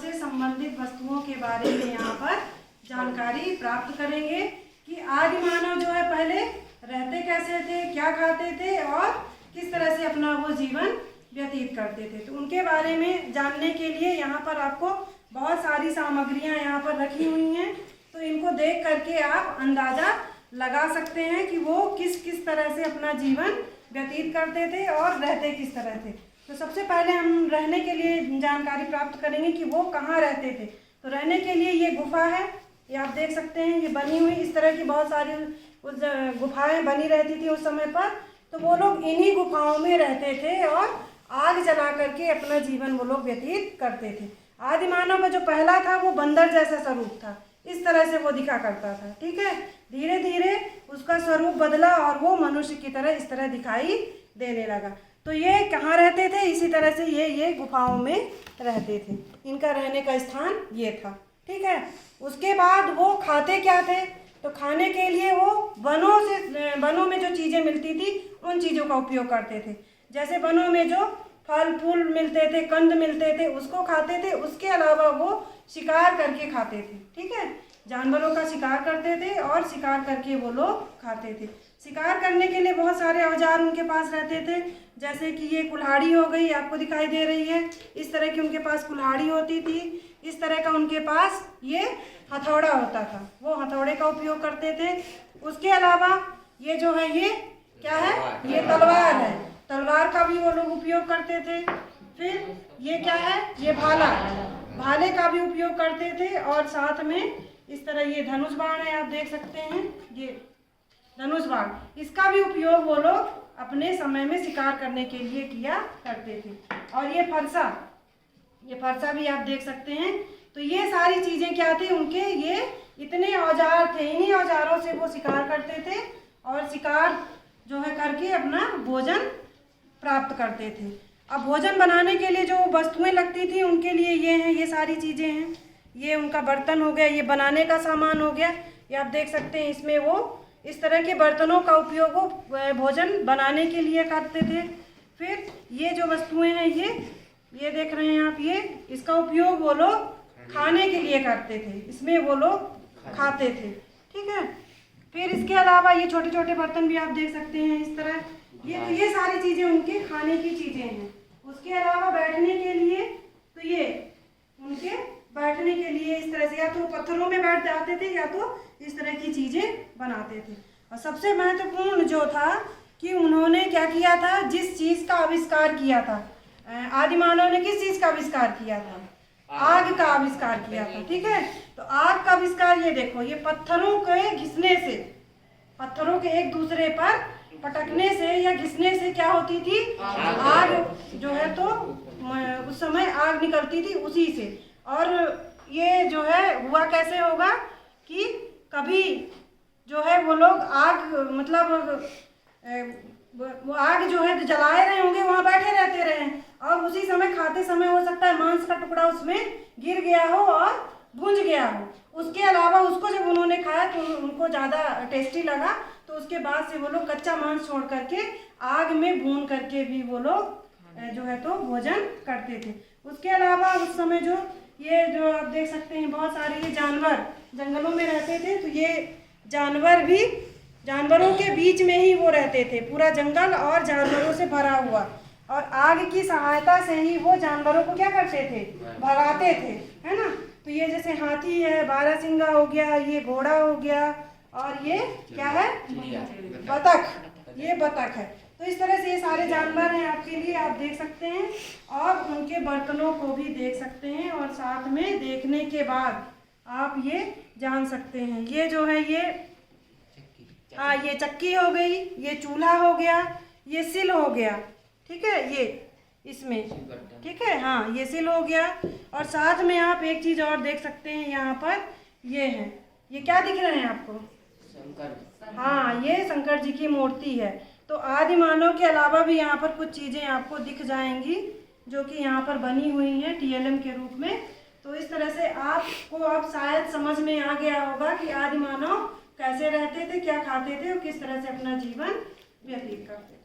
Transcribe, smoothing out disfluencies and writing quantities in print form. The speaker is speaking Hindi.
से संबंधित वस्तुओं के बारे में यहाँ पर जानकारी प्राप्त करेंगे कि आदि मानव जो है पहले रहते कैसे थे, क्या खाते थे और किस तरह से अपना वो जीवन व्यतीत करते थे। तो उनके बारे में जानने के लिए यहाँ पर आपको बहुत सारी सामग्रियाँ यहाँ पर रखी हुई हैं। तो इनको देख करके आप अंदाज़ा लगा सकते हैं कि वो किस किस तरह से अपना जीवन व्यतीत करते थे और रहते किस तरह थे। तो सबसे पहले हम रहने के लिए जानकारी प्राप्त करेंगे कि वो कहाँ रहते थे। तो रहने के लिए ये गुफा है, ये आप देख सकते हैं, ये बनी हुई इस तरह की बहुत सारी उस गुफाएं बनी रहती थी उस समय पर। तो वो लोग इन्हीं गुफाओं में रहते थे और आग जला करके अपना जीवन वो लोग व्यतीत करते थे। आदि मानव का जो पहला था वो बंदर जैसा स्वरूप था, इस तरह से वो दिखा करता था। ठीक है, धीरे धीरे उसका स्वरूप बदला और वो मनुष्य की तरह इस तरह दिखाई देने लगा। तो ये कहाँ रहते थे, इसी तरह से ये गुफाओं में रहते थे, इनका रहने का स्थान ये था। ठीक है, उसके बाद वो खाते क्या थे, तो खाने के लिए वो वनों में जो चीज़ें मिलती थी उन चीज़ों का उपयोग करते थे। जैसे वनों में जो फल फूल मिलते थे, कंद मिलते थे, उसको खाते थे। उसके अलावा वो शिकार करके खाते थे। ठीक है, जानवरों का शिकार करते थे और शिकार करके वो लोग खाते थे। शिकार करने के लिए बहुत सारे औजार उनके पास रहते थे, जैसे कि ये कुल्हाड़ी हो गई, आपको दिखाई दे रही है, इस तरह की उनके पास कुल्हाड़ी होती थी। इस तरह का उनके पास ये हथौड़ा होता था, वो हथौड़े का उपयोग करते थे। उसके अलावा ये जो है ये क्या है, ये तलवार है, तलवार का भी वो लोग उपयोग करते थे। फिर ये क्या है, ये भाले का भी उपयोग करते थे। और साथ में इस तरह ये धनुष बाण है, आप देख सकते हैं, ये धनुष बाण, इसका भी उपयोग वो लोग अपने समय में शिकार करने के लिए किया करते थे। और ये फरसा भी आप देख सकते हैं। तो ये सारी चीज़ें क्या थे उनके, ये इतने औजार थे, इन्हीं औजारों से वो शिकार करते थे और शिकार जो है करके अपना भोजन प्राप्त करते थे। अब भोजन बनाने के लिए जो वस्तुएं लगती थी उनके लिए ये हैं, ये सारी चीज़ें हैं। ये उनका बर्तन हो गया, ये बनाने का सामान हो गया, ये आप देख सकते हैं। इसमें वो इस तरह के बर्तनों का उपयोग वो भोजन बनाने के लिए करते थे। फिर ये जो वस्तुएं हैं ये देख रहे हैं आप, ये इसका उपयोग वो लोग खाने के लिए करते थे, इसमें वो लोग खाते थे। ठीक है, फिर इसके अलावा ये छोटे छोटे बर्तन भी आप देख सकते हैं इस तरह, ये सारी चीज़ें उनके खाने की चीज़ें हैं। उसके अलावा बैठने के लिए, तो ये उनके बैठने के लिए इस तरह से या तो पत्थरों में बैठ जाते थे या तो इस तरह की चीज़ें बनाते थे। और सबसे महत्वपूर्ण जो था कि उन्होंने क्या किया था, जिस चीज़ का आविष्कार किया था, आदि मानव ने किस चीज़ का आविष्कार किया था, आग का आविष्कार किया था। ठीक है, तो आग का आविष्कार ये देखो, ये पत्थरों के घिसने से, पत्थरों के एक दूसरे पर पटकने से या घिसने से क्या होती थी, आग जो है तो उस समय आग निकलती थी उसी से। और ये जो है हुआ कैसे होगा कि कभी जो है वो लोग आग मतलब वो आग जो है जलाए रहे होंगे, वहाँ बैठे रहते रहे और उसी समय खाते समय हो सकता है मांस का टुकड़ा उसमें गिर गया हो और भुंज गया हो। उसके अलावा उसको जब उन्होंने खाया तो उनको ज़्यादा टेस्टी लगा, तो उसके बाद से वो लोग कच्चा मांस छोड़ करके आग में भून करके भी वो लोग जो है तो भोजन करते थे। उसके अलावा उस समय ये जो आप देख सकते हैं बहुत सारे ये जानवर जंगलों में रहते थे, तो ये जानवर भी जानवरों के बीच में ही वो रहते थे, पूरा जंगल और जानवरों से भरा हुआ। और आग की सहायता से ही वो जानवरों को क्या करते थे, भगाते थे, है ना। तो ये जैसे हाथी है, बारहसिंगा हो गया, ये घोड़ा हो गया, और ये क्या है, बतख, ये बतख है। तो इस तरह से ये सारे जानवर हैं आपके लिए, आप देख सकते हैं और उनके बर्तनों को भी देख सकते हैं। और साथ में देखने के बाद आप ये जान सकते हैं, ये जो है ये चक्की हो गई, ये चूल्हा हो गया, ये सिल हो गया। ठीक है, ये इसमें, ठीक है, हाँ ये सिल हो गया। और साथ में आप एक चीज़ और देख सकते हैं यहाँ पर, ये है, ये क्या दिख रहे हैं आपको, शंकर, हाँ ये शंकर जी की मूर्ति है। तो आदि मानव के अलावा भी यहाँ पर कुछ चीज़ें आपको दिख जाएंगी जो कि यहाँ पर बनी हुई हैं टीएलएम के रूप में। तो इस तरह से आपको अब शायद समझ में आ गया होगा कि आदि मानव कैसे रहते थे, क्या खाते थे और किस तरह से अपना जीवन व्यतीत करते थे।